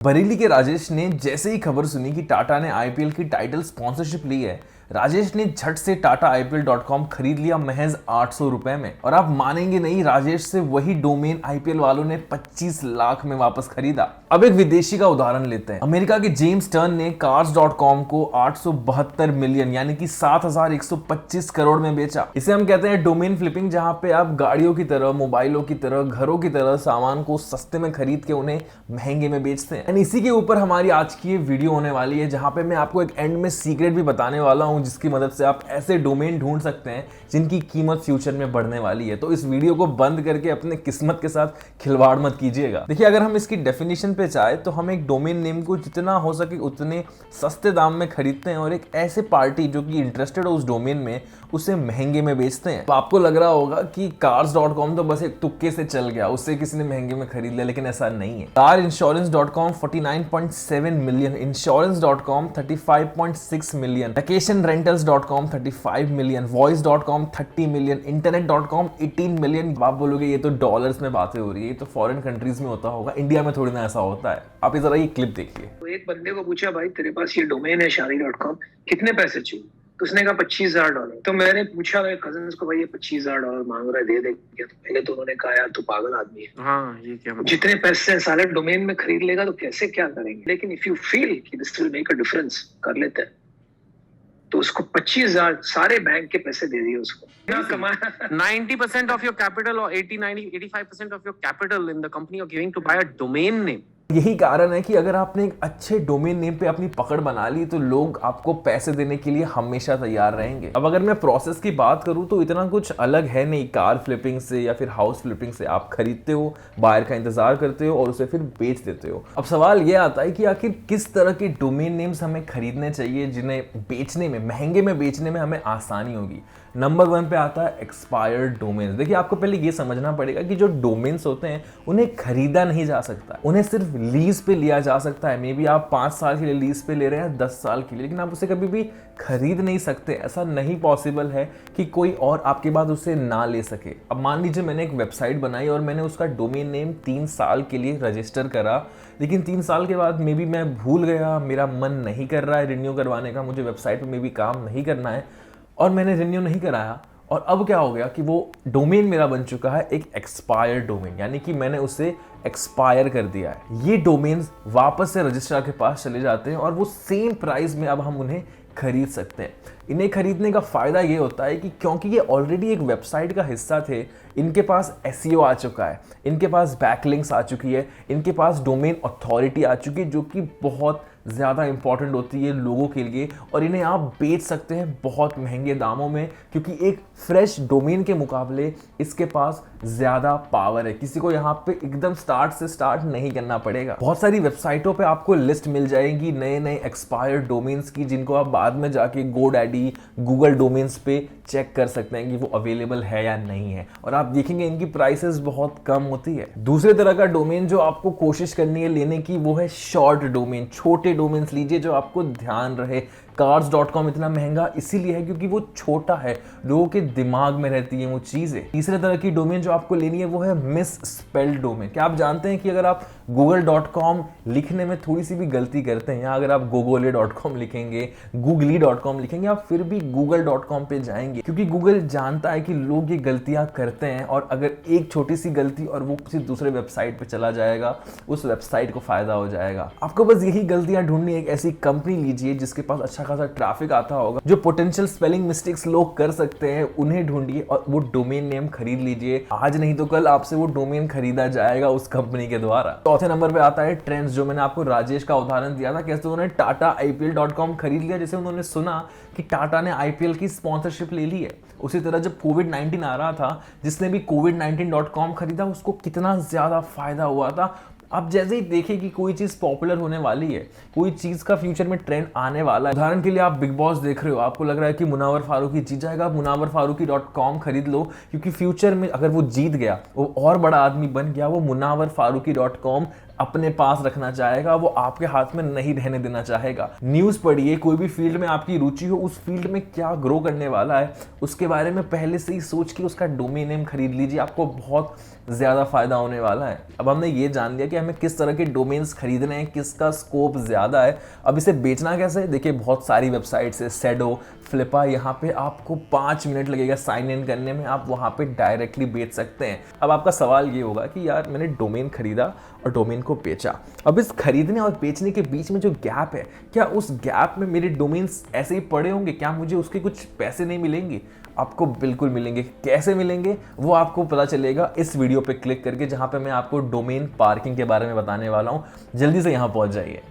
बरेली के राजेश ने जैसे ही खबर सुनी कि टाटा ने आईपीएल की टाइटल स्पॉन्सरशिप ली है, राजेश ने झट से TATAIPL.com खरीद लिया महज 800 रुपए में। और आप मानेंगे नहीं, राजेश से वही डोमेन आईपीएल वालों ने 25 लाख में वापस खरीदा। अब एक विदेशी का उदाहरण लेते हैं। अमेरिका के जेम्स टर्न ने Cars.com को 872 मिलियन यानी कि 7125 करोड़ में बेचा। इसे हम कहते हैं डोमेन फ्लिपिंग, जहां पे आप गाड़ियों की तरह, मोबाइलों की तरह, घरों की तरह सामान को सस्ते में खरीद के उन्हें महंगे में बेचते हैं। इसी के ऊपर हमारी आज की ये वीडियो होने वाली है, जहां पे मैं आपको एक एंड में सीक्रेट भी बताने वाला हूं, जिसकी मदद से आप ऐसे डोमेन ढूंढ सकते हैं जिनकी कीमत फ्यूचर में बढ़ने वाली है। तो इस वीडियो को बंद करके अपने किस्मत के साथ खिलवाड़ मत कीजिएगा। देखिए, अगर हम इसकी डेफिनेशन पे चाहे तो हम एक डोमेन नेम को जितना हो सके उतने सस्ते दाम में खरीदते हैं और एक ऐसे पार्टी जो कि इंटरेस्टेड हो उस डोमेन में उसे महंगे में बेचते हैं। तो आपको लग रहा होगा कि Cars.com तो बस एक तुक्के से चल गया, उससे किसी ने महंगे में खरीद लिया, लेकिन ऐसा नहीं है। Carinsurance.com 49.7 million, Insurance.com 35.6 million, VacationRentals.com 35 million, Voice.com 30 million, Internet.com 18 million. आप बोलोगे ये तो डॉलर्स में बातें हो रही है, ये तो फॉरेन कंट्रीज में होता होगा, इंडिया में थोड़ी ना ऐसा होता है। आप जरा ये क्लिप देखिए। तो एक बंदे को पूछा, भाई तेरे पास ये डोमेन है शादी.com, कितने पैसे चाहिए? तो उसने कहा $25,000। तो मैंने पूछा मेरे कजिन्स को, भाई ये $25,000 मांग रहा है, दे दे क्या? तो पहले तो उन्होंने कहा, यार तू पागल आदमी है, हाँ ये क्या, जितने पैसे साले डोमेन में खरीद लेगा तो कैसे क्या करेंगे? लेकिन इफ यू फील कि this will make a difference, कर लेते हैं। तो उसको 25,000 सारे बैंक के पैसे दे दिए उसको। 90% of your capital or 80, 90, 85% of your capital in the company you're giving to buy a domain name. यही कारण है कि अगर आपने एक अच्छे डोमेन नेम पे अपनी पकड़ बना ली तो लोग आपको पैसे देने के लिए हमेशा तैयार रहेंगे। अब अगर मैं प्रोसेस की बात करूं तो इतना कुछ अलग है नहीं कार फ्लिपिंग से या फिर हाउस फ्लिपिंग से। आप खरीदते हो, बायर का इंतजार करते हो और उसे फिर बेच देते हो। अब सवाल यह आता है कि आखिर किस तरह के डोमेन नेम्स हमें खरीदने चाहिए जिन्हें बेचने में, महंगे में बेचने में हमें आसानी होगी। नंबर 1 पे आता है एक्सपायर्ड डोमेन। देखिए, आपको पहले ये समझना पड़ेगा कि जो डोमेन्स होते हैं उन्हें खरीदा नहीं जा सकता, उन्हें सिर्फ लीज पे लिया जा सकता है। मे बी आप 5 साल के लिए लीज पे ले रहे हैं, 10 साल के लिए, लेकिन आप उसे कभी भी खरीद नहीं सकते। ऐसा नहीं पॉसिबल है कि कोई और आपके बाद उसे ना ले सके। अब मान लीजिए मैंने एक वेबसाइट बनाई और मैंने उसका डोमेन नेम 3 साल के लिए रजिस्टर करा, लेकिन 3 साल के बाद मे बी मैं भूल गया, मेरा मन नहीं कर रहा है रिन्यू करवाने का, मुझे वेबसाइट पर मे बी काम नहीं करना है और मैंने रिन्यू नहीं कराया। और अब क्या हो गया कि वो डोमेन मेरा बन चुका है एक एक्सपायर्ड डोमेन, यानी कि मैंने उसे एक्सपायर कर दिया है। ये डोमेन्स वापस से रजिस्ट्रार के पास चले जाते हैं और वो सेम प्राइस में अब हम उन्हें खरीद सकते हैं। इन्हें खरीदने का फ़ायदा ये होता है कि क्योंकि ये ऑलरेडी एक वेबसाइट का हिस्सा थे, इनके पास एसईओ आ चुका है, इनके पास बैकलिंक्स आ चुकी है, इनके पास डोमेन अथॉरिटी आ चुकी है, जो कि बहुत ज़्यादा इंपॉर्टेंट होती है लोगों के लिए। और इन्हें आप बेच सकते हैं बहुत महंगे दामों में, क्योंकि एक फ्रेश डोमेन के मुकाबले इसके पास ज़्यादा पावर है। किसी को यहाँ पे एकदम स्टार्ट से स्टार्ट नहीं करना पड़ेगा। बहुत सारी वेबसाइटों पे आपको लिस्ट मिल जाएगी नए नए एक्सपायर्ड डोमेन्स की, जिनको आप बाद में जाके GoDaddy, गूगल डोमेन्स पे चेक कर सकते हैं कि वो अवेलेबल है या नहीं है, और आप देखेंगे इनकी प्राइसेस बहुत कम होती है। दूसरे तरह का डोमेन जो आपको कोशिश करनी है लेने की, वो है शॉर्ट डोमेन। छोटे डोमेन्स लीजिए जो आपको ध्यान रहे। Cars.com इतना महंगा इसीलिए है क्योंकि वो छोटा है, लोगों के दिमाग में रहती है वो चीजें। तीसरे तरह की डोमेन जो आपको लेनी है वो है मिस स्पेल्ड डोमेन। क्या आप जानते हैं कि अगर आप google.com लिखने में थोड़ी सी भी गलती करते हैं, या अगर आप gogole.com लिखेंगे, googly.com लिखेंगे, आप फिर भी google.com पे जाएंगे, क्योंकि गूगल जानता है कि लोग ये गलतियां करते हैं, और अगर एक छोटी सी गलती और वो किसी दूसरे वेबसाइट पे चला जाएगा, उस वेबसाइट को फायदा हो जाएगा। आपको बस यही गलतियां ढूंढनी है। एक ऐसी कंपनी लीजिए जिसके पास अच्छा खासा ट्रैफिक आता होगा, जो पोटेंशियल स्पेलिंग मिस्टेक्स लोग कर सकते हैं, उन्हें ढूंढिए और वो डोमेन नेम खरीद लीजिए। आज नहीं तो कल आपसे वो डोमेन खरीदा जाएगा उस कंपनी के द्वारा। चौथे नंबर पे आता है ट्रेंड्स, जो मैंने आपको राजेश का उदाहरण दिया था, कैसे उन्होंने TATAIPL.com खरीद लिया जैसे उन्होंने सुना कि टाटा ने आईपीएल की स्पॉन्सरशिप ले ली है। उसी तरह जब कोविड-19 आ रहा था, जिसने भी COVID-19.com खरीदा उसको कितना ज्यादा फायदा हुआ था। अब जैसे ही देखें कि कोई चीज़ पॉपुलर होने वाली है, कोई चीज़ का फ्यूचर में ट्रेंड आने वाला है, उदाहरण के लिए आप बिग बॉस देख रहे हो, आपको लग रहा है कि मुनावर फारूकी जीत जाएगा, आप मुनावरफारूकी.com खरीद लो, क्योंकि फ्यूचर में अगर वो जीत गया, वो और बड़ा आदमी बन गया, वो मुनावरफारूकी.com अपने पास रखना चाहेगा, वो आपके हाथ में नहीं रहने देना चाहेगा। न्यूज़ पढ़िए, कोई भी फील्ड में आपकी रुचि हो, उस फील्ड में क्या ग्रो करने वाला है उसके बारे में पहले से ही सोच के उसका डोमेन नेम खरीद लीजिए, आपको बहुत ज़्यादा फायदा होने वाला है। अब हमने ये जान लिया कि हमें किस तरह के डोमेन्स खरीदने हैं, किसका स्कोप ज़्यादा है। अब इसे बेचना कैसे है? देखिए बहुत सारी वेबसाइट्स है, सेडो, फ्लिपा, यहाँ पे आपको 5 मिनट लगेगा साइन इन करने में, आप वहाँ पे डायरेक्टली बेच सकते हैं। अब आपका सवाल ये होगा कि यार मैंने डोमेन खरीदा और डोमेन को बेचा, अब इस खरीदने और बेचने के बीच में जो गैप है, क्या उस गैप में मेरे डोमेन्स ऐसे ही पड़े होंगे? क्या मुझे उसके कुछ पैसे नहीं मिलेंगे? आपको बिल्कुल मिलेंगे। कैसे मिलेंगे वो आपको पता चलेगा इस वीडियो पे क्लिक करके, जहाँ पे मैं आपको डोमेन पार्किंग के बारे में बताने वाला हूँ। जल्दी से यहाँ पहुँच जाइए।